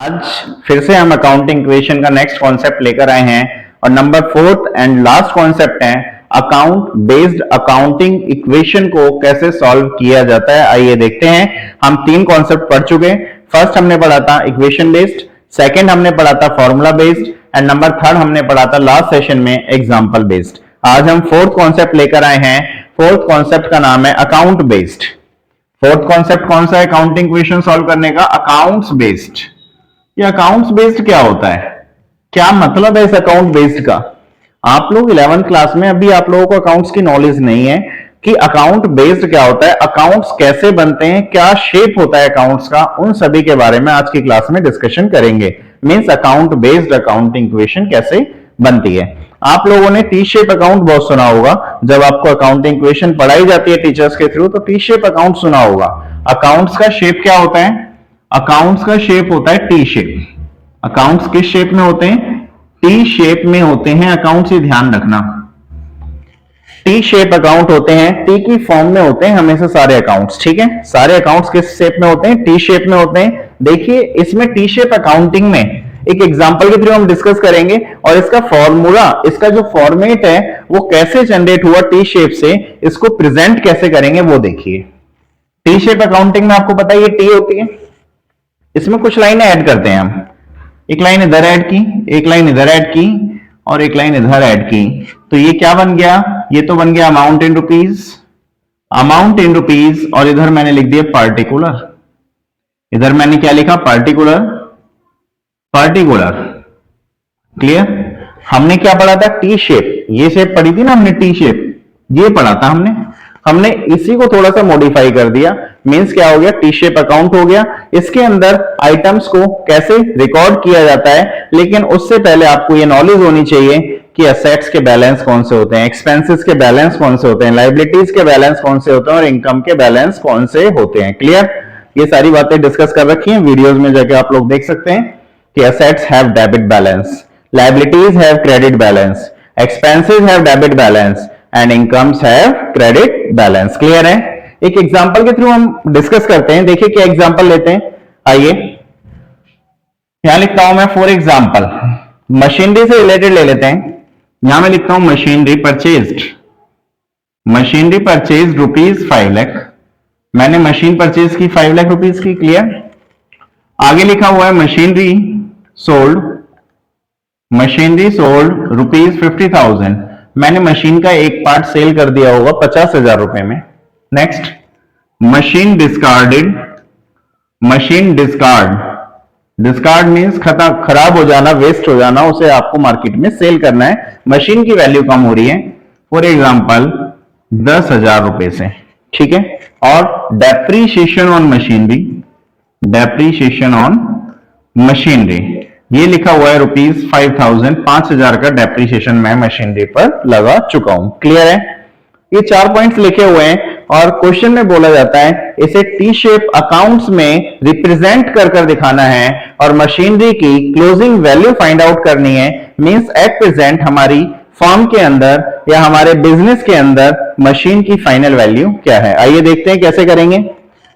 आज फिर से हम अकाउंटिंग इक्वेशन का नेक्स्ट कॉन्सेप्ट लेकर आए हैं और number fourth and last concept है अकाउंट बेस्ड अकाउंटिंग इक्वेशन को कैसे सॉल्व किया जाता है। आइए देखते हैं। हम तीन कॉन्सेप्ट पढ़ चुके हैं। फर्स्ट हमने पढ़ा था इक्वेशन बेस्ड, सेकंड हमने पढ़ा था formula based and number third हमने पढ़ा था लास्ट सेशन में एग्जांपल बेस्ड। आज हम फोर्थ कॉन्सेप्ट लेकर आए हैं। फोर्थ कॉन्सेप्ट का नाम है अकाउंट बेस्ड। फोर्थ कॉन्सेप्ट कौन सा है अकाउंटिंग इक्वेशन सॉल्व करने का? Accounts based. ये अकाउंट्स बेस्ड क्या होता है, क्या मतलब है इस अकाउंट बेस्ड का? आप लोग 11th क्लास में, अभी आप लोगों को अकाउंट्स की नॉलेज नहीं है कि अकाउंट बेस्ड क्या होता है, अकाउंट्स कैसे बनते हैं, क्या शेप होता है अकाउंट्स का, उन सभी के बारे में आज की क्लास में डिस्कशन करेंगे। Means account based accounting equation कैसे बनती है। आप लोगों ने टी शेप अकाउंट बहुत सुना होगा, जब आपको अकाउंटिंग इक्वेशन पढ़ाई जाती है टीचर्स के थ्रू तो टी शेप अकाउंट सुना होगा। अकाउंट्स का शेप क्या होता है? अकाउंट्स का शेप होता है टी शेप। अकाउंट्स किस शेप में होते हैं? टी शेप में होते हैं अकाउंट्स, ये ध्यान रखना। टी शेप अकाउंट होते हैं, टी की फॉर्म में होते हैं हमेशा सारे अकाउंट्स, ठीक है। सारे अकाउंट्स किस शेप में होते हैं? टी शेप में होते हैं। देखिए इसमें टी शेप अकाउंटिंग में एक एग्जांपल के थ्रू हम डिस्कस करेंगे और इसका फॉर्मूला, इसका जो फॉर्मेट है वो कैसे जनरेट हुआ टी शेप से, इसको प्रेजेंट कैसे करेंगे वो देखिए। टी शेप अकाउंटिंग में आपको पता है ये टी होती है, इसमें कुछ लाइनें ऐड करते हैं हम। एक लाइन इधर ऐड की, एक लाइन इधर ऐड की और एक लाइन इधर ऐड की, तो ये क्या बन गया? ये तो बन गया amount in rupees, amount in rupees, और इधर मैंने लिख दिया पार्टिकुलर। इधर मैंने क्या लिखा? Particular, particular. क्लियर? हमने क्या पढ़ा था? T shape. ये शेप पढ़ी थी ना हमने, टी शेप, ये पढ़ा था हमने इसी को थोड़ा सा मॉडिफाई कर दिया। मींस क्या हो गया? टी शेप अकाउंट हो गया। इसके अंदर आइटम्स को कैसे रिकॉर्ड किया जाता है, लेकिन उससे पहले आपको ये नॉलेज होनी चाहिए कि असेट्स के बैलेंस कौन से होते हैं, एक्सपेंसेस के बैलेंस कौन से होते हैं, लायबिलिटीज के बैलेंस कौन से होते हैं और इनकम के बैलेंस कौन से होते हैं। क्लियर? ये सारी बातें डिस्कस कर रखी हैं, वीडियोज में जाके आप लोग देख सकते हैं कि assets have debit balance, liabilities have credit balance, expenses have debit balance and incomes have credit balance. Clear है? एक एग्जांपल के थ्रू हम डिस्कस करते हैं। देखिए क्या एग्जांपल लेते हैं। आइए यहां लिखता हूं मैं फॉर एग्जांपल, मशीनरी से रिलेटेड ले लेते हैं। यहां मैं लिखता हूं machinery purchased, machinery purchase ₹5 lakh. मैंने मशीन परचेज की 5 लाख रुपीज की। क्लियर? आगे लिखा हुआ है मशीनरी सोल्ड, मशीनरी सोल्ड ₹50,000। मैंने मशीन का एक पार्ट सेल कर दिया होगा 50,000 रुपए में। Next, machine discarded, machine discard, discard means खराब हो जाना, वेस्ट हो जाना, उसे आपको मार्केट में सेल करना है। मशीन की वैल्यू कम हो रही है, फॉर एग्जांपल 10,000 रुपए से, ठीक है। और depreciation on machinery, depreciation on machinery, ये लिखा हुआ है ₹5,000, 5,000 का डेप्रीशिएशन मैं मशीनरी पर लगा चुका हूं। क्लियर है? ये 4 पॉइंट्स लिखे हुए हैं और क्वेश्चन में बोला जाता है इसे टी शेप अकाउंट्स में रिप्रेजेंट कर दिखाना है और मशीनरी की क्लोजिंग वैल्यू फाइंड आउट करनी है। मींस एट प्रेजेंट हमारी फर्म के अंदर या हमारे बिजनेस के अंदर मशीन की फाइनल वैल्यू क्या है। आइए देखते हैं कैसे करेंगे।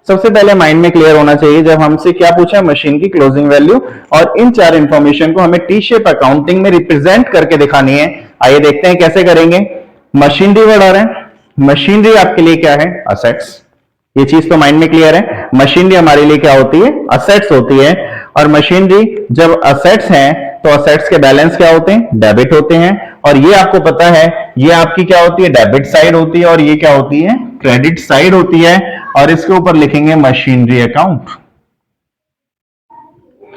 सबसे पहले माइंड में क्लियर होना चाहिए, जब हमसे क्या पूछा, मशीन की क्लोजिंग वैल्यू, और इन 4 इंफॉर्मेशन को हमें टी शेप अकाउंटिंग में रिप्रेजेंट करके दिखानी है। आइए देखते हैं कैसे करेंगे। मशीनरी वर्ड आ रहा है, मशीनरी आपके लिए क्या है? असेट्स। ये चीज तो माइंड में क्लियर है। मशीनरी हमारे लिए क्या होती है? असेट्स होती है। और मशीनरी जब असेट्स हैं तो असेट्स के बैलेंस क्या होते हैं? डेबिट होते हैं। और ये आपको पता है ये आपकी क्या होती है? डेबिट साइड होती है और ये क्या होती है? क्रेडिट साइड होती है। और इसके ऊपर लिखेंगे मशीनरी अकाउंट।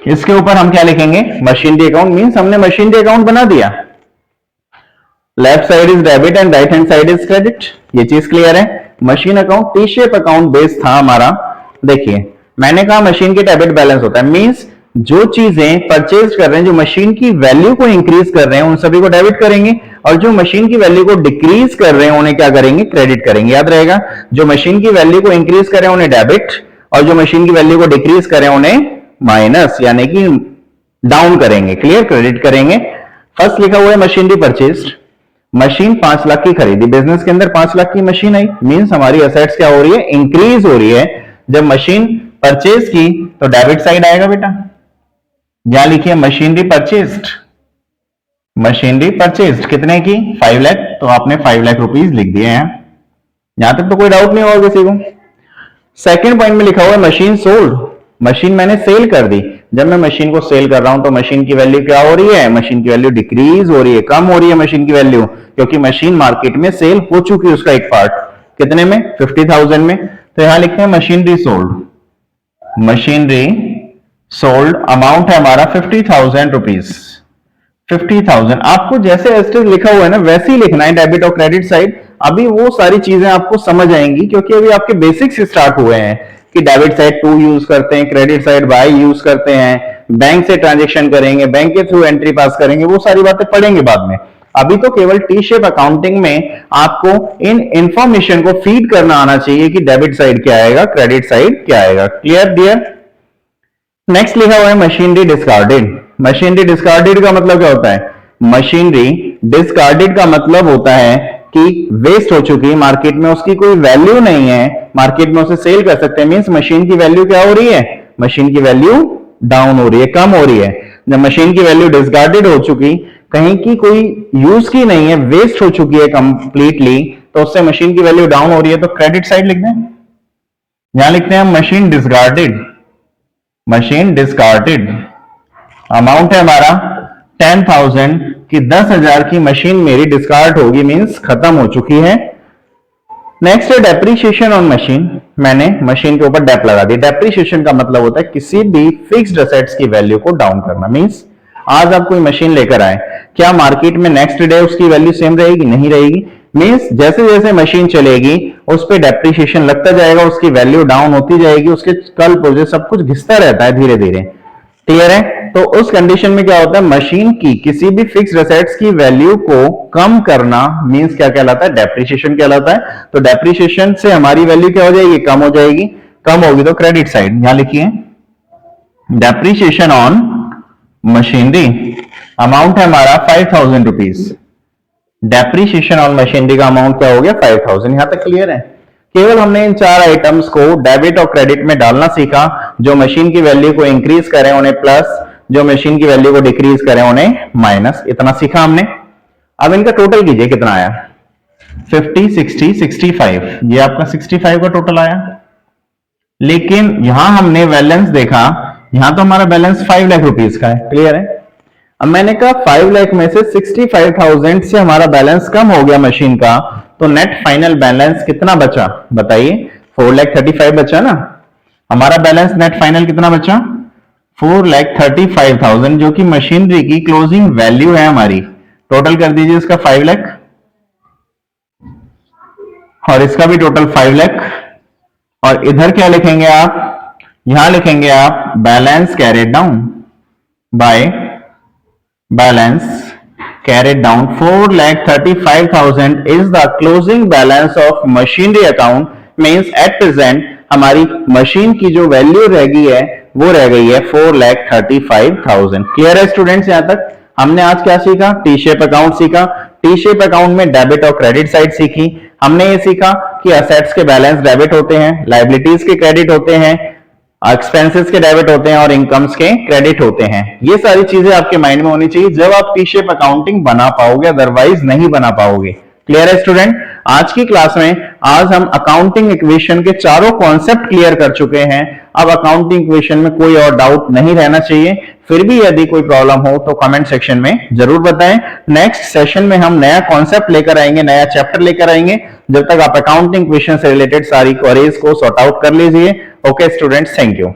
इसके ऊपर हम क्या लिखेंगे? Machinery account. मींस हमने मशीनरी अकाउंट बना दिया। Left side is debit and right hand side is credit. ये चीज क्लियर है। Machine account T shape account base था हमारा। देखिए मैंने कहा मशीन के डेबिट बैलेंस होता है। मींस जो चीजें परचेज कर रहे हैं, जो मशीन की वैल्यू को इंक्रीज कर रहे हैं, उन सभी को डेबिट करेंगे, और जो मशीन की वैल्यू को डिक्रीज कर रहे हैं उन्हें क्या करेंगे? क्रेडिट करेंगे। याद रहेगा, जो मशीन की वैल्यू को इंक्रीज करें उन्हें डेबिट, और जो मशीन की वैल्यू को डिक्रीज करें उन्हें माइनस यानी कि डाउन करेंगे। क्लियर? क्रेडिट करेंगे। फर्स्ट लिखा हुआ है मशीनरी परचेज्ड, मशीन 5 लाख की खरीदी। बिजनेस के अंदर 5 लाख की मशीन आई, मींस हमारी असेट्स क्या हो रही है? इंक्रीज हो रही है। जब मशीन परचेज की तो डेबिट साइड आएगा बेटा, यहां लिखिए मशीनरी परचेस्ड, मशीनरी परचेस्ड कितने की 5 लाख, तो आपने 5 लाख रुपीज लिख दिए हैं। यहां तक तो कोई डाउट नहीं होगा किसी को। सेकंड पॉइंट में लिखा हुआ है मशीन सोल्ड, मशीन मैंने सेल कर दी। जब मैं मशीन को सेल कर रहा हूं तो मशीन की वैल्यू क्या हो रही है, मशीन की वैल्यू डिक्रीज हो रही है, कम हो रही है मशीन की वैल्यू, क्योंकि मशीन मार्केट में सेल हो चुकी है उसका एक पार्ट, कितने में 50,000 में। तो यहां लिखते हैं machinery sold, machinery sold amount है हमारा 50,000 रुपीज, 50,000। आपको जैसे एस्टेट लिखा हुआ है ना वैसे ही लिखना है डेबिट और क्रेडिट साइड। अभी वो सारी चीजें आपको समझ आएंगी क्योंकि अभी आपके बेसिक्स स्टार्ट हुए हैं कि डेबिट साइड टू यूज करते हैं, क्रेडिट साइड बाय यूज करते हैं, बैंक से ट्रांजेक्शन करेंगे, बैंक के थ्रू एंट्री पास करेंगे, वो सारी बातें पढ़ेंगे बाद में। अभी तो केवल टी शेप अकाउंटिंग में आपको इन इंफॉर्मेशन को फीड करना आना चाहिए कि डेबिट साइड क्या आएगा, क्रेडिट साइड क्या आएगा। Clear dear? नेक्स्ट लिखा हुआ है मशीनरी डिस्कार्डेड। मशीनरी डिस्कार्डेड का मतलब क्या होता है, मशीनरी डिस्कार्डेड का मतलब होता है कि वेस्ट हो चुकी, मार्केट में उसकी कोई वैल्यू नहीं है, मार्केट में उसे सेल कर सकते हैं, मींस मशीन की वैल्यू क्या हो रही है, मशीन की वैल्यू डाउन हो रही है, कम हो रही है। जब मशीन की वैल्यू डिस्कार्डेड हो चुकी, कहीं की कोई यूज की नहीं है, वेस्ट हो चुकी है कंप्लीटली, तो उससे मशीन की वैल्यू डाउन हो रही है, तो क्रेडिट साइड लिख दें। यहां लिखते हैं machine discarded, machine discarded amount है हमारा 10,000 की 10,000 की मशीन मेरी डिस्कार्ड होगी, मींस खत्म हो चुकी है। नेक्स्ट है डेप्रीशिएशन ऑन मशीन, मैंने मशीन के ऊपर डेप लगा दी। डेप्रीशिएशन का मतलब होता है किसी भी फिक्स्ड असेट्स की वैल्यू को डाउन करना। मींस आज आप कोई मशीन लेकर आए, क्या मार्केट में नेक्स्ट डे उसकी वैल्यू सेम रहेगी, नहीं रहेगी। मींस जैसे जैसे मशीन चलेगी उस पर डेप्रीशिएशन लगता जाएगा, उसकी वैल्यू डाउन होती जाएगी, उसके कल पुर्जे सब कुछ घिसता रहता है धीरे धीरे। क्लियर है? तो उस कंडीशन में क्या होता है, मशीन की किसी भी फिक्स्ड एसेट्स की वैल्यू को कम करना मींस क्या कहलाता है, डेप्रिसिएशन कहलाता है। तो डेप्रिसिएशन से हमारी वैल्यू क्या हो जाएगी, कम हो जाएगी, कम होगी तो क्रेडिट साइड। यहां लिखिए डेप्रिसिएशन ऑन मशीनरी अमाउंट है हमारा 5,000 रुपीज। डेप्रिसिएशन ऑन मशीनरी का अमाउंट क्या हो गया, 5,000। यहां तक क्लियर है? केवल हमने इन चार आइटम्स को डेबिट और क्रेडिट में डालना सीखा। जो मशीन की वैल्यू को इंक्रीज करें उन्हें प्लस, जो मशीन की वैल्यू को डिक्रीज करें उन्हें माइनस, इतना सीखा हमने। अब इनका टोटल कीजिए कितना आया, 50, 60, 65। ये आपका 65 का टोटल आया। लेकिन यहां हमने बैलेंस देखा, यहां तो हमारा बैलेंस 5 लाख रुपीज का है। क्लियर है? अब मैंने कहा 5 लाख में से 65,000 से हमारा बैलेंस कम हो गया मशीन का, तो नेट फाइनल बैलेंस कितना बचा बताइए, 4,35,000 बचा ना। हमारा बैलेंस नेट फाइनल कितना बचा, 4,35,000, जो कि मशीनरी की क्लोजिंग वैल्यू है हमारी। टोटल कर दीजिए इसका 5 लाख और इसका भी टोटल 5 लाख। और इधर क्या लिखेंगे आप, यहां लिखेंगे आप balance carried down by balance carried down। 4,35,000 is the closing balance of machinery account, means at present हमारी मशीन की जो वैल्यू रह गई है वो रह गई है 4,35,000। क्लियर है स्टूडेंट्स? यहां तक हमने आज क्या सीखा, टी शेप अकाउंट सीखा। टी शेप अकाउंट में डेबिट और क्रेडिट साइड सीखी। हमने ये सीखा कि असेट्स के बैलेंस डेबिट होते हैं, लाइबिलिटीज के क्रेडिट होते हैं, एक्सपेंसेस के डेबिट होते हैं और इनकम्स के क्रेडिट होते हैं। ये सारी चीजें आपके माइंड में होनी चाहिए जब आप टी शेप अकाउंटिंग बना पाओगे, अदरवाइज नहीं बना पाओगे। क्लियर है स्टूडेंट? आज की क्लास में आज हम अकाउंटिंग इक्वेशन के चारों कॉन्सेप्ट क्लियर कर चुके हैं। अब अकाउंटिंग इक्वेशन में कोई और डाउट नहीं रहना चाहिए। फिर भी यदि कोई प्रॉब्लम हो तो कमेंट सेक्शन में जरूर बताएं। नेक्स्ट सेशन में हम नया कॉन्सेप्ट लेकर आएंगे, नया चैप्टर लेकर आएंगे। जब तक आप अकाउंटिंग इक्वेशन से रिलेटेड सारी क्वेरीज को सॉर्ट आउट कर लीजिए। Okay students, thank you.